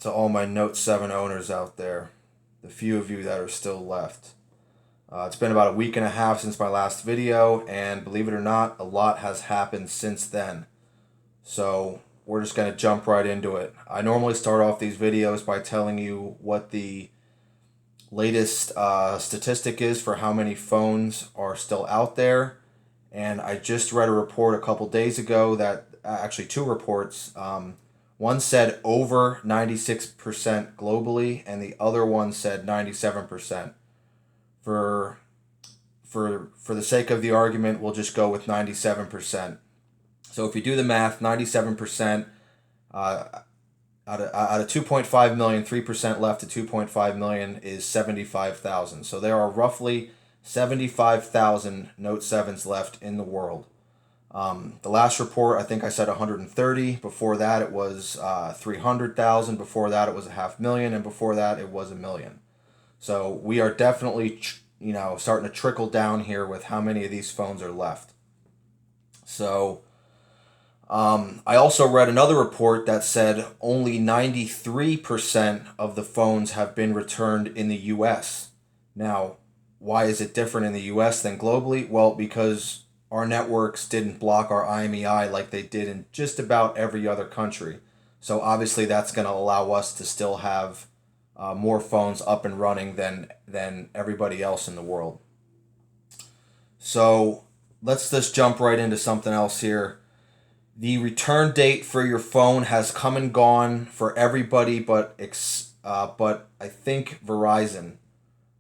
to all my Note 7 owners out there, the few of you that are still left. It's been about a week and a half since my last video, and believe it or not, a lot has happened since then. So we're just going to jump right into it. I normally start off these videos by telling you what the latest statistic is for how many phones are still out there. And I just read a report a couple days ago that, actually two reports, one said over 96% globally, and the other one said 97%. For the sake of the argument, we'll just go with 97%. So if you do the math, 97%, out of 2.5 million, 3% left to 2.5 million is 75,000. So there are roughly 75,000 Note 7s left in the world. The last report, I think I said 130. Before that, it was 300,000. Before that, it was 500,000. And before that, it was 1 million. So we are definitely, starting to trickle down here with how many of these phones are left. So I also read another report that said only 93% of the phones have been returned in the U.S. Now, why is it different in the U.S. than globally? Well, because our networks didn't block our IMEI like they did in just about every other country. So obviously that's going to allow us to still have more phones up and running than everybody else in the world. So let's just jump right into something else here. The return date for your phone has come and gone for everybody but I think Verizon.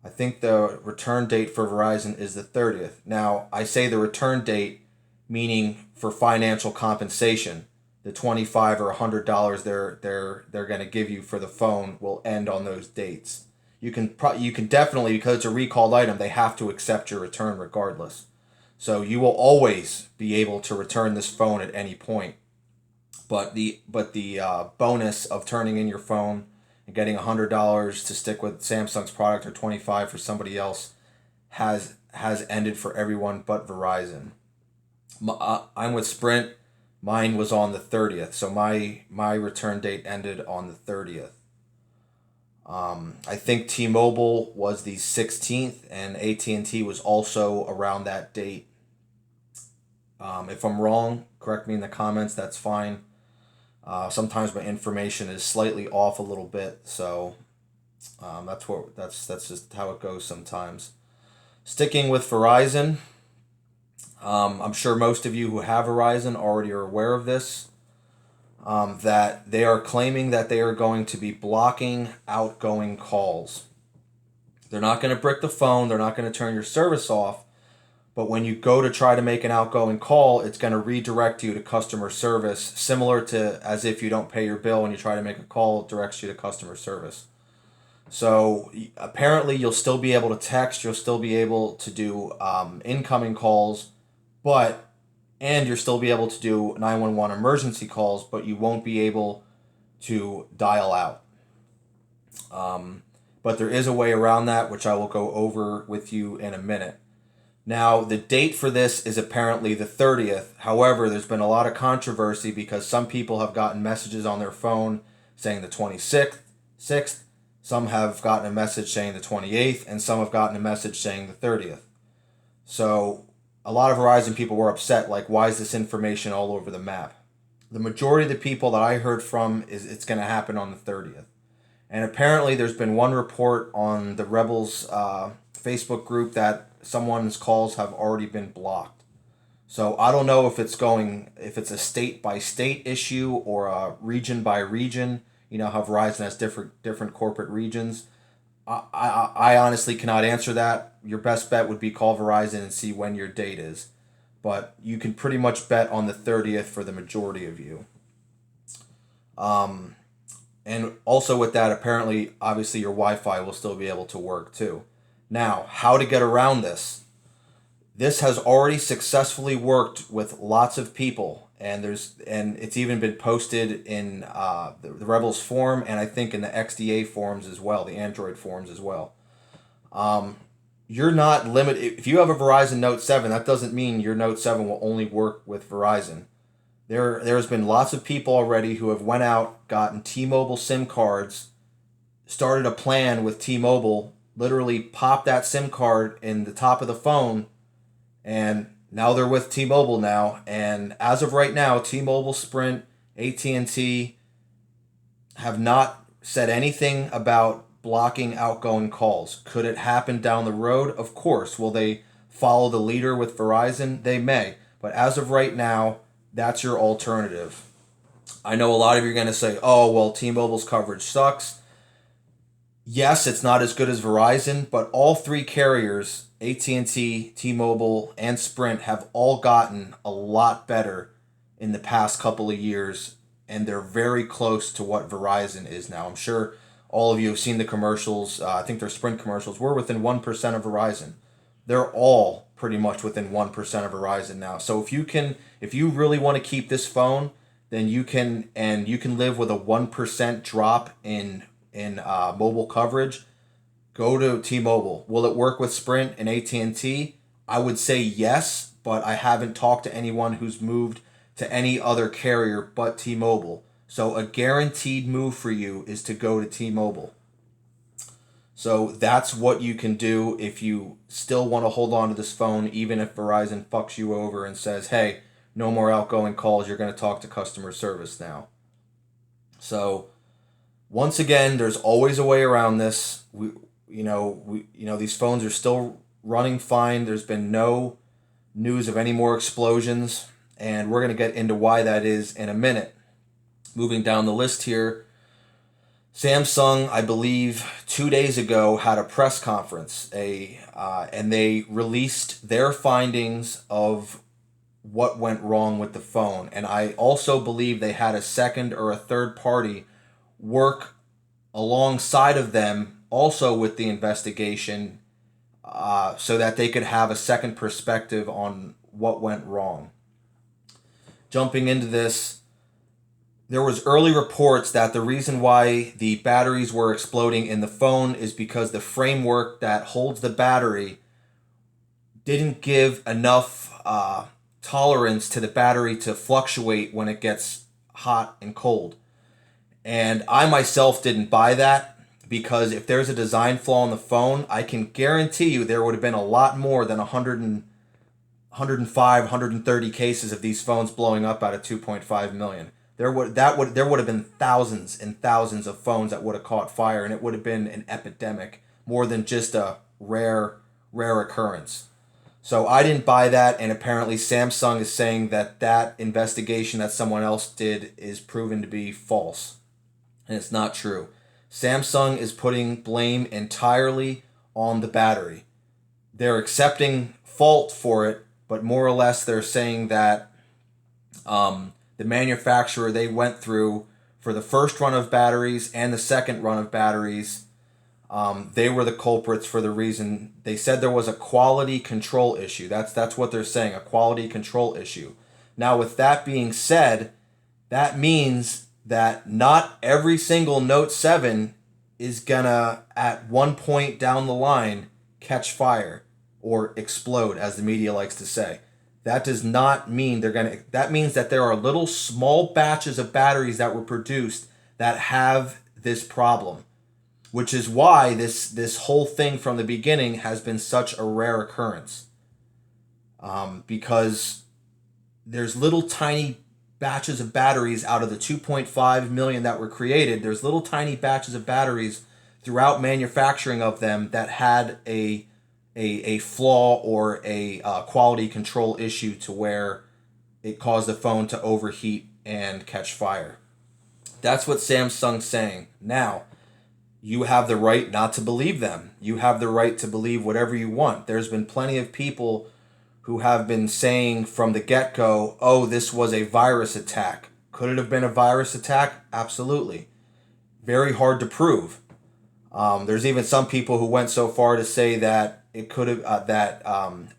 I think the return date for Verizon is the 30th. Now, I say the return date meaning for financial compensation. The $25 or $100 they're going to give you for the phone will end on those dates. You can definitely, because it's a recalled item, they have to accept your return regardless. So you will always be able to return this phone at any point. But the bonus of turning in your phone and getting $100 to stick with Samsung's product or $25 for somebody else has ended for everyone but Verizon. I'm with Sprint. Mine was on the 30th, so my return date ended on the 30th. I think T-Mobile was the 16th, and AT&T was also around that date. If I'm wrong, correct me in the comments. That's fine. Sometimes my information is slightly off a little bit, so that's just how it goes sometimes. Sticking with Verizon, I'm sure most of you who have Verizon already are aware of this. That they are claiming that they are going to be blocking outgoing calls. They're not going to brick the phone. They're not going to turn your service off. But when you go to try to make an outgoing call, it's going to redirect you to customer service, similar to as if you don't pay your bill and you try to make a call, it directs you to customer service. So apparently you'll still be able to text, you'll still be able to do incoming calls, and you'll still be able to do 911 emergency calls, but you won't be able to dial out. But there is a way around that, which I will go over with you in a minute. Now, the date for this is apparently the 30th. However, there's been a lot of controversy because some people have gotten messages on their phone saying the 26th, 6th. Some have gotten a message saying the 28th, and some have gotten a message saying the 30th. So a lot of Verizon people were upset, like, why is this information all over the map? The majority of the people that I heard from is it's going to happen on the 30th. And apparently there's been one report on the Rebels Facebook group that someone's calls have already been blocked. So I don't know if it's a state by state issue or a region by region. You know how Verizon has different corporate regions. I honestly cannot answer that. Your best bet would be call Verizon and see when your date is. But you can pretty much bet on the 30th for the majority of you. And also with that, apparently, obviously your Wi-Fi will still be able to work too. Now, how to get around this? This has already successfully worked with lots of people, and it's even been posted in the Rebels forum, and I think in the XDA forums as well, the Android forums as well. You're not limited. If you have a Verizon Note 7, that doesn't mean your Note 7 will only work with Verizon. There's been lots of people already who have went out, gotten T-Mobile SIM cards, started a plan with T-Mobile, literally popped that SIM card in the top of the phone, and now they're with T-Mobile now. And as of right now, T-Mobile, Sprint, AT&T have not said anything about blocking outgoing calls. Could it happen down the road? Of course. Will they follow the leader with Verizon? They may. But as of right now, that's your alternative. I know a lot of you are going to say, oh, well, T-Mobile's coverage sucks. Yes, it's not as good as Verizon, but all three carriers, AT&T, T-Mobile, and Sprint, have all gotten a lot better in the past couple of years, and they're very close to what Verizon is now. I'm sure all of you have seen the commercials. I think they're Sprint commercials. We're within 1% of Verizon. They're all pretty much within 1% of Verizon now. So if you really want to keep this phone, then you can live with a 1% drop in mobile coverage. Go to T-Mobile. Will it work with Sprint and AT&T? I would say yes, but I haven't talked to anyone who's moved to any other carrier but T-Mobile. So a guaranteed move for you is to go to T-Mobile. So that's what you can do if you still want to hold on to this phone, even if Verizon fucks you over and says, hey, no more outgoing calls, you're going to talk to customer service now. So once again, there's always a way around this. These phones are still running fine. There's been no news of any more explosions, and we're going to get into why that is in a minute. Moving down the list here, Samsung, I believe 2 days ago, had a press conference, and they released their findings of what went wrong with the phone. And I also believe they had a second or a third party work alongside of them also with the investigation, so that they could have a second perspective on what went wrong. Jumping into this, there was early reports that the reason why the batteries were exploding in the phone is because the framework that holds the battery didn't give enough tolerance to the battery to fluctuate when it gets hot and cold. And I myself didn't buy that, because if there's a design flaw in the phone, I can guarantee you there would have been a lot more than 105, 130 cases of these phones blowing up out of 2.5 million. There would have been thousands and thousands of phones that would have caught fire, and it would have been an epidemic more than just a rare occurrence. So I didn't buy that, and apparently Samsung is saying that investigation that someone else did is proven to be false. And it's not true. Samsung is putting blame entirely on the battery. They're accepting fault for it, but more or less they're saying that the manufacturer they went through for the first run of batteries and the second run of batteries, they were the culprits for the reason. They said there was a quality control issue. That's what they're saying, a quality control issue. Now, with that being said, that means that not every single Note 7 is gonna, at one point down the line, catch fire or explode, as the media likes to say. That does not mean that means that there are little small batches of batteries that were produced that have this problem, which is why this whole thing from the beginning has been such a rare occurrence. Because there's little tiny batches of batteries out of the 2.5 million that were created. There's little tiny batches of batteries throughout manufacturing of them that had a flaw or a quality control issue to where it caused the phone to overheat and catch fire. That's what Samsung's saying. Now, you have the right not to believe them. You have the right to believe whatever you want. There's been plenty of people who have been saying from the get-go, oh, this was a virus attack. Could it have been a virus attack? Absolutely. Very hard to prove. There's even some people who went so far to say that it could have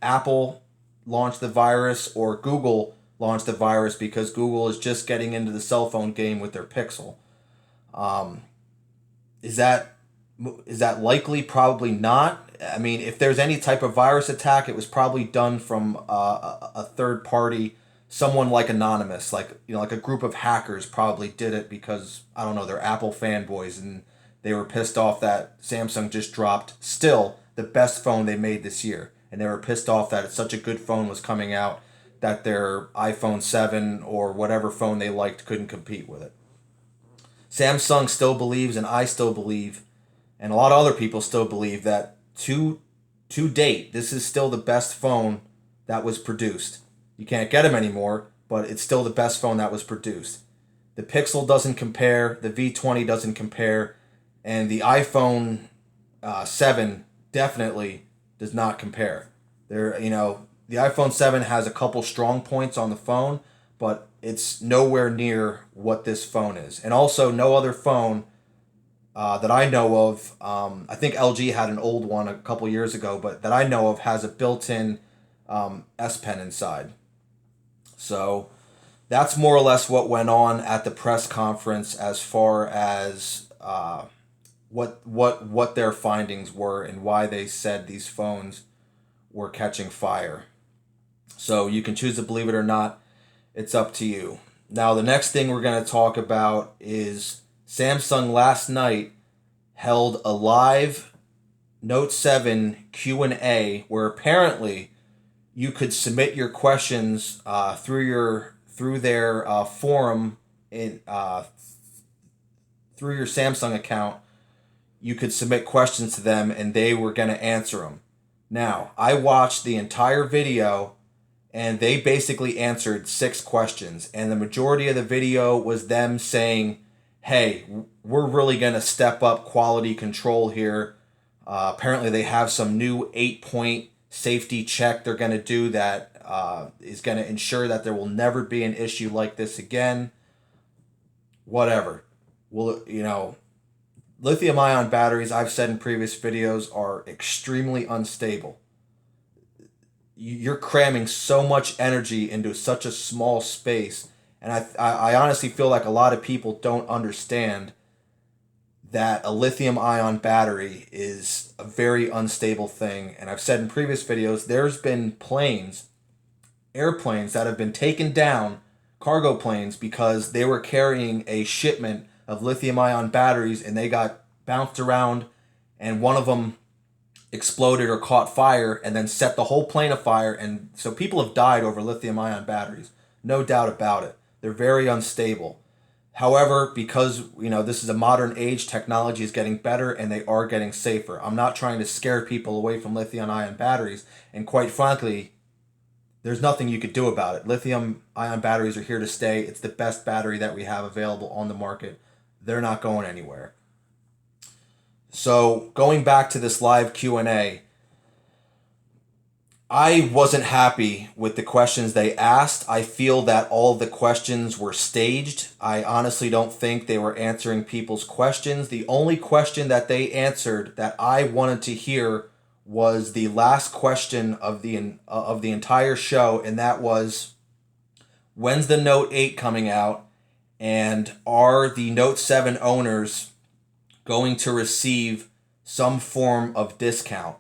Apple launched the virus or Google launched the virus because Google is just getting into the cell phone game with their Pixel. Is that likely? Probably not. I mean, if there's any type of virus attack, it was probably done from a third party someone like anonymous, like like a group of hackers probably did it because I don't know, they're Apple fanboys and they were pissed off that Samsung just dropped still the best phone they made this year, and they were pissed off that such a good phone was coming out that their iPhone 7 or whatever phone they liked couldn't compete with it. Samsung still believes, and I still believe, and a lot of other people still believe that to date, this is still the best phone that was produced. You can't get them anymore, but it's still the best phone that was produced. The Pixel doesn't compare, the V20 doesn't compare, and the iPhone 7 definitely does not compare. The iPhone 7 has a couple strong points on the phone, but it's nowhere near what this phone is. And also, no other phone that I know of, I think LG had an old one a couple years ago, but that I know of has a built-in S Pen inside. So that's more or less what went on at the press conference as far as what their findings were and why they said these phones were catching fire. So you can choose to believe it or not. It's up to you. Now the next thing we're going to talk about is Samsung last night held a live Note 7 Q&A where apparently you could submit your questions through their forum through your Samsung account. You could submit questions to them and they were going to answer them. Now, I watched the entire video and they basically answered 6 questions, and the majority of the video was them saying, hey, we're really going to step up quality control here. Apparently they have some new 8-point safety check they're going to do that is going to ensure that there will never be an issue like this again. Whatever. Well, lithium ion batteries, I've said in previous videos, are extremely unstable. You're cramming so much energy into such a small space, and I honestly feel like a lot of people don't understand that a lithium ion battery is a very unstable thing. And I've said in previous videos, there's been airplanes that have been taken down, cargo planes, because they were carrying a shipment of lithium ion batteries and they got bounced around and one of them exploded or caught fire and then set the whole plane afire. And so people have died over lithium ion batteries. No doubt about it. They're very unstable. However, because this is a modern age, technology is getting better and they are getting safer. I'm not trying to scare people away from lithium ion batteries, and quite frankly, there's nothing you could do about it. Lithium ion batteries are here to stay. It's the best battery that we have available on the market. They're not going anywhere. So going back to this live Q&A, I wasn't happy with the questions they asked. I feel that all the questions were staged. I honestly don't think they were answering people's questions. The only question that they answered that I wanted to hear was the last question of the entire show, and that was, when's the Note 8 coming out, and are the Note 7 owners going to receive some form of discount?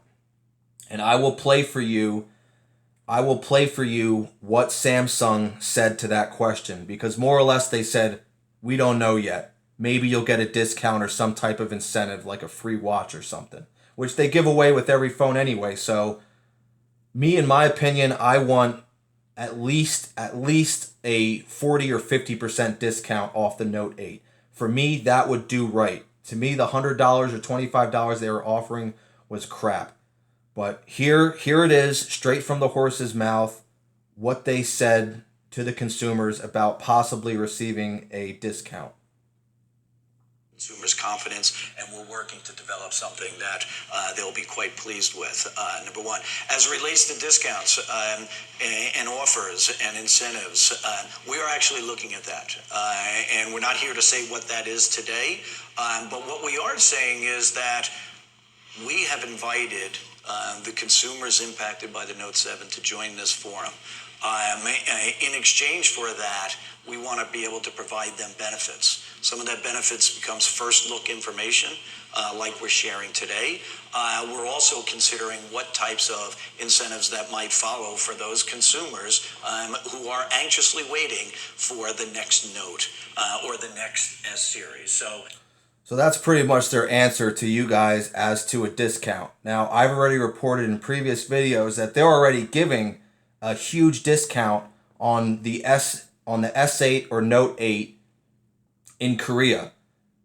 And I will play for you what Samsung said to that question, because more or less they said, we don't know yet. Maybe you'll get a discount or some type of incentive like a free watch or something, which they give away with every phone anyway. So me, in my opinion, I want at least a 40 or 50% discount off the Note 8. For me, that would do right. To me, the $100 or $25 they were offering was crap. But here it is, straight from the horse's mouth, what they said to the consumers about possibly receiving a discount. Consumers' confidence, and we're working to develop something that they'll be quite pleased with. Number one, as it relates to discounts and offers and incentives, we are actually looking at that. And we're not here to say what that is today, but what we are saying is that we have invited the consumers impacted by the Note 7 to join this forum. In exchange for that, we want to be able to provide them benefits. Some of that benefits becomes first look information, like we're sharing today. We're also considering what types of incentives that might follow for those consumers who are anxiously waiting for the next Note or the next S series. So that's pretty much their answer to you guys as to a discount. Now, I've already reported in previous videos that they're already giving a huge discount on the S8 or Note 8 in Korea.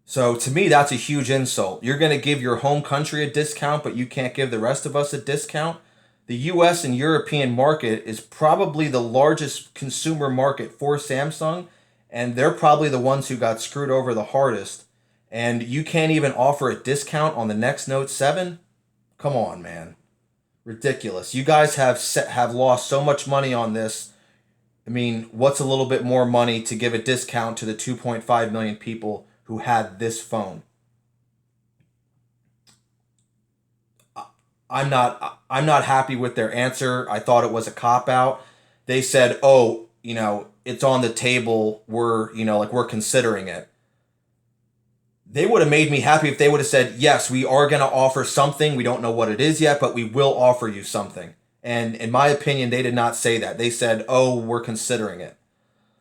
So to me, that's a huge insult. You're going to give your home country a discount, but you can't give the rest of us a discount. The US and European market is probably the largest consumer market for Samsung, and they're probably the ones who got screwed over the hardest. And you can't even offer a discount on the next Note 7? Come on, man. Ridiculous. You guys have lost so much money on this. I mean, what's a little bit more money to give a discount to the 2.5 million people who had this phone? I'm not happy with their answer. I thought it was a cop out. They said, "Oh, it's on the table. We're considering it." They would have made me happy if they would have said, "Yes, we are going to offer something. We don't know what it is yet, but we will offer you something." And in my opinion, they did not say that. They said, "Oh, we're considering it."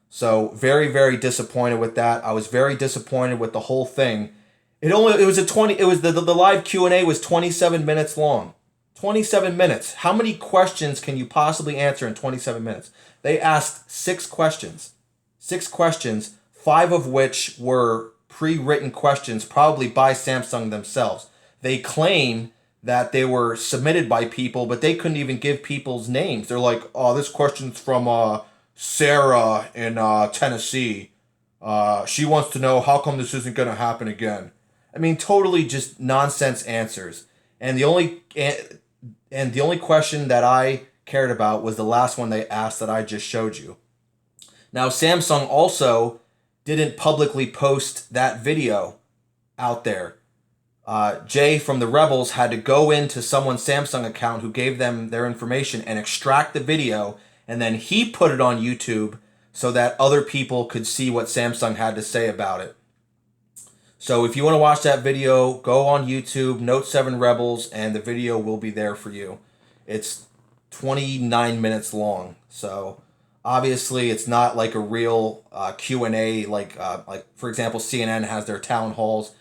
So very, very disappointed with that. I was very disappointed with the whole thing. The live Q&A was 27 minutes long. 27 minutes. How many questions can you possibly answer in 27 minutes? They asked 6 questions. 6 questions, 5 of which were pre-written questions, probably by Samsung themselves. They claim that they were submitted by people, but they couldn't even give people's names. They're like, "Oh, this question's from Sarah in Tennessee. She wants to know how come this isn't going to happen again." I mean, totally just nonsense answers. And the only question that I cared about was the last one they asked that I just showed you. Now, Samsung also didn't publicly post that video out there. Jay from the Rebels had to go into someone's Samsung account who gave them their information and extract the video, and then he put it on YouTube so that other people could see what Samsung had to say about it. So if you want to watch that video, go on YouTube, Note7 Rebels, and the video will be there for you. It's 29 minutes long, so obviously it's not like a real Q&A like for example, CNN has their town halls.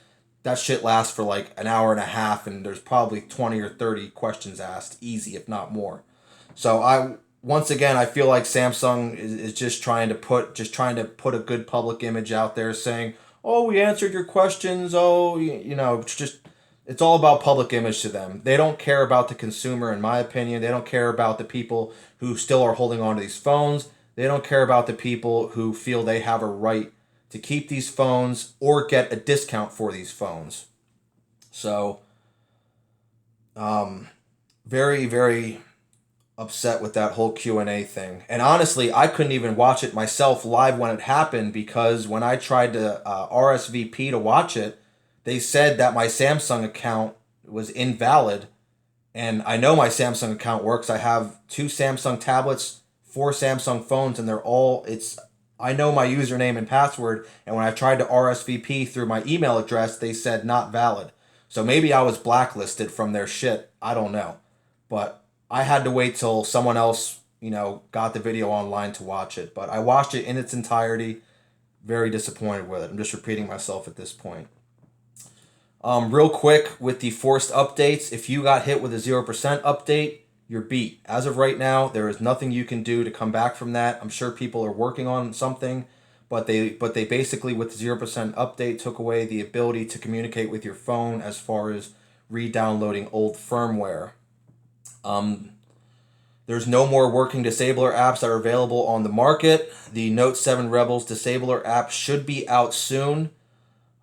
That shit lasts for like an hour and a half, and there's probably 20 or 30 questions asked, easy, if not more. So once again, I feel like Samsung is just trying to put a good public image out there, saying, "Oh, we answered your questions." Oh, it's all about public image to them. They don't care about the consumer, in my opinion. They don't care about the people who still are holding on to these phones. They don't care about the people who feel they have a right to keep these phones or get a discount for these phones. So, very, very upset with that whole Q&A thing. And honestly, I couldn't even watch it myself live when it happened, because when I tried to RSVP to watch it, they said that my Samsung account was invalid. And I know my Samsung account works. I have 2 Samsung tablets, 4 Samsung phones, and I know my username and password, and when I tried to RSVP through my email address, they said not valid. So maybe I was blacklisted from their shit. I don't know. But I had to wait till someone else, got the video online to watch it. But I watched it in its entirety. Very disappointed with it. I'm just repeating myself at this point. Real quick, with the forced updates, if you got hit with a 0% update, you're beat. As of right now, there is nothing you can do to come back from that. I'm sure people are working on something, but they basically, with the 0% update, took away the ability to communicate with your phone as far as re-downloading old firmware. There's no more working disabler apps that are available on the market. The Note7 Rebels disabler app should be out soon.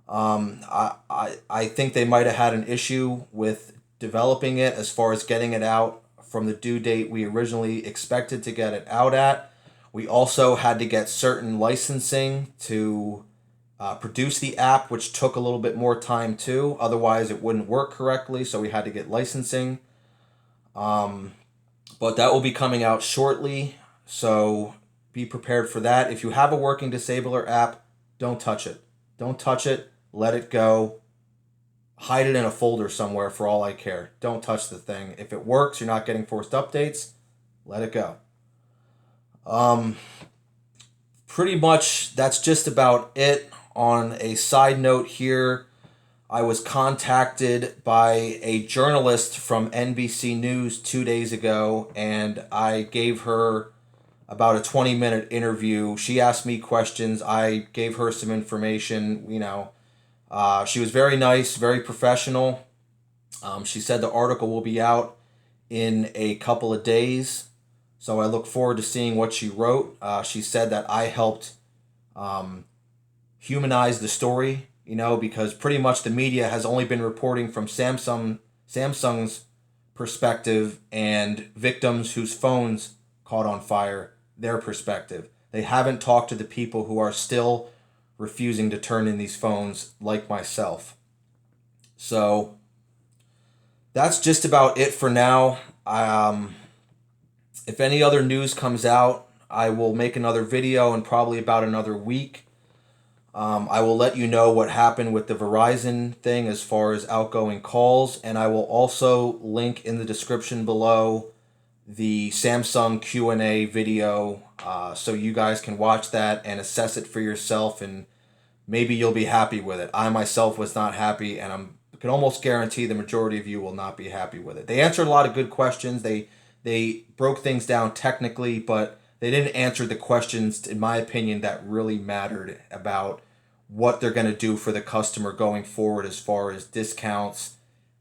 I think they might have had an issue with developing it as far as getting it out from the due date we originally expected to get it out at. We also had to get certain licensing to produce the app, which took a little bit more time too. Otherwise, it wouldn't work correctly, so we had to get licensing. But that will be coming out shortly, so be prepared for that. If you have a working disabler app, don't touch it. Don't touch it. Let it go. Hide it in a folder somewhere for all I care. Don't touch the thing. If it works, you're not getting forced updates, let it go. Um, Pretty much that's just about it. On a side note here, I was contacted by a journalist from NBC News 2 days ago, and I gave her about a 20-minute interview. She asked me questions. I gave her some information. She was very nice, very professional. She said the article will be out in a couple of days. So I look forward to seeing what she wrote. She said that I helped um, humanize the story, because pretty much the media has only been reporting from Samsung's perspective and victims whose phones caught on fire, their perspective. They haven't talked to the people who are still refusing to turn in these phones, like myself. So that's just about it for now. If any other news comes out, I will make another video in probably about another week. I will let you know what happened with the Verizon thing as far as outgoing calls, and I will also link in the description below the Samsung Q&A video, so you guys can watch that and assess it for yourself, and maybe you'll be happy with it. I myself was not happy, and I can almost guarantee the majority of you will not be happy with it. They answered a lot of good questions. They broke things down technically, but they didn't answer the questions, in my opinion, that really mattered about what they're going to do for the customer going forward as far as discounts,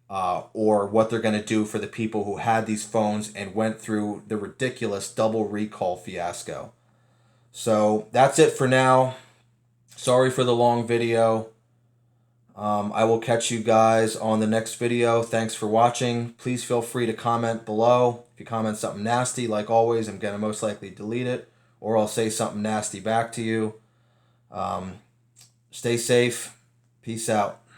or what they're going to do for the people who had these phones and went through the ridiculous double recall fiasco. So that's it for now. Sorry for the long video. I will catch you guys on the next video. Thanks for watching. Please feel free to comment below. If you comment something nasty, like always, I'm going to most likely delete it, or I'll say something nasty back to you. Stay safe. Peace out.